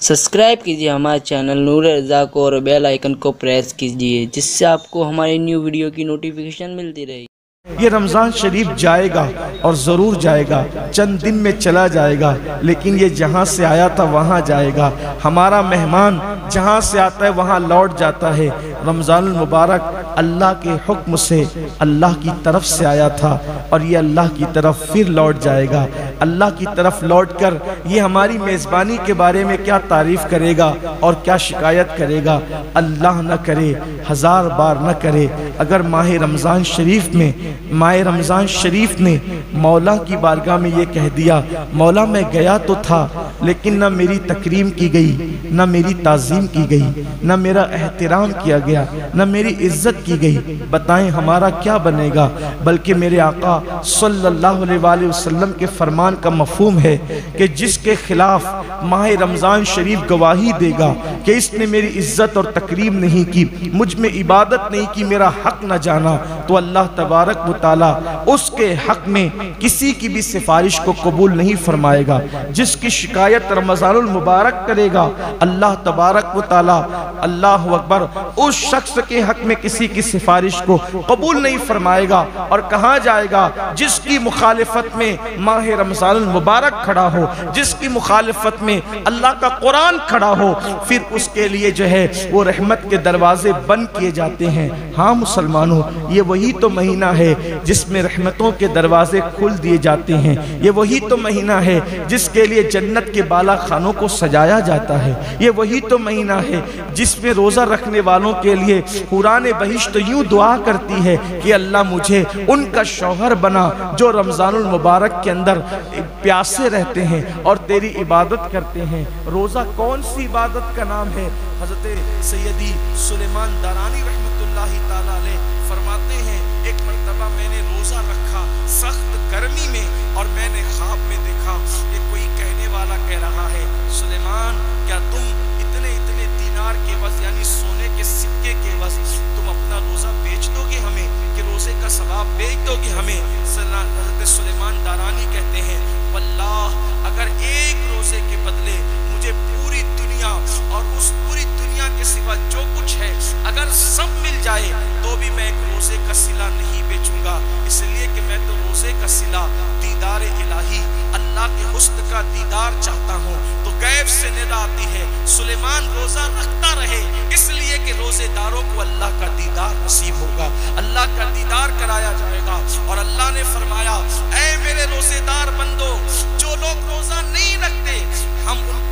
Subscribe کیجیے ہمارے channel نور رضا کو اور بیل آئیکن کو پریس کیجیے جس سے آپ کو ہماری نیو ویڈیو کی نوٹیفیکیشن ملتی رہے۔ یہ رمضان شریف جائے گا اور ضرور جائے گا، چند دن میں چلا جائے گا، لیکن یہ جہاں سے آیا تھا وہاں جائے گا۔ ہمارا مہمان جہاں سے آتا ہے وہاں لوٹ جاتا ہے۔ رمضان المبارک اللہ کے حکم سے اللہ کی طرف سے آیا تھا اور یہ اللہ کی طرف پھر لوٹ جائے گا۔ اللہ کی طرف لوٹ کر یہ ہماری میزبانی کے بارے میں کیا تعریف کرے گا اور کیا شکایت کرے گا؟ اللہ نہ کرے، ہزار بار نہ کرے، اگر ماہ رمضان شریف نے مولا کی بارگاہ میں یہ کہہ دیا، مولا میں گیا تو تھا لیکن نہ میری تکریم کی گئی، نہ میری تعظیم کی گئی، نہ میرا احترام کیا گیا، نہ میری عزت کی گئی، بتائیں ہمارا کیا بنے گا؟ بلکہ میرے آقا صلی اللہ علیہ وآلہ وسلم کے فرمان کا مفہوم ہے کہ جس کے خلاف ماہ رمضان شریف گواہی دے گا کہ اس نے میری عزت اور تکریم نہیں کی، مجھ میں عبادت نہیں کی، میرا حق نہ جانا، تو اللہ تبارک و تعالی اس کے حق میں کسی کی بھی سفارش کو قبول نہیں فرمائے گا۔ جس کی شکایت رمضان المبارک کرے گا اللہ تبارک و تعالی، اللہ اکبر، اس شخص کے حق میں کسی کی سفارش کو قبول نہیں فرمائے گا۔ اور کہاں جائے گا؟ جس کی مخالفت میں ماہ رمضان المبارک کھڑا ہو، جس کی مخالفت میں اللہ کا قرآن کھڑا ہو، پھر اس کے لیے جو ہے وہ رحمت کے دروازے بند کیے جاتے ہیں۔ ہاں مسلمانوں، یہ وہی تو مہینہ ہے جس میں رحمتوں کے دروازے کھل دیے جاتے ہیں، یہ وہی تو مہینہ ہے جس کے لیے جنت کے بالا خانوں کو سجایا جاتا ہے، یہ وہی تو مہینہ ہے جس میں روزہ رکھنے والوں کے لیے قرآن بہشت یوں دعا کرتی ہے کہ اللہ مجھے ان کا شوہر بنا جو رمضان المبارک کے اندر پیاسے رہتے ہیں اور تیری عبادت کرتے ہیں۔ روزہ کون سی عبادت کا نام ہے؟ حضرت سیدی سلیمان دارانی رحمت اللہ تعالی علیہ فرماتے ہیں، ایک مرتبہ میں نے روزہ رکھا سخت گرمی میں اور میں نے خواب میں دیکھا کہ کوئی کہنے والا کہہ رہا ہے، سلیمان کیا تم اتنے دینار کے عوض یعنی سونے کے سکے کے عوض تم اپنا روزہ بیچ دو گے ہمیں، کہ روزے کا ثواب بیچ دو گے ہمیں؟ حضرت سلیمان دارانی کہتے ہیں، واللہ اگر ایک روزے کے بدلے مجھے پوری دنیا اور اس پوری دنیا کے سوا جو کچھ ہے اگر سب مل جائے تو بھی میں ایک روزے کا صلہ نہیں بیچوں گا، اس لیے کہ میں تو روزے کا صلہ دیدار الہی اللہ کے حسن کا دیدار چاہتا ہوں۔ تو غیب سے ندا آتی ہے سلیمان روزہ رکھتا رہے، اس لیے کہ روزے داروں کو اللہ کا دیدار نصیب ہوگا، اللہ کا دیدار کرایا جائے گا۔ اور اللہ نے فرمایا، اے میرے روزے دار بندو، جو لوگ روزہ نہیں رکھتے ہم ان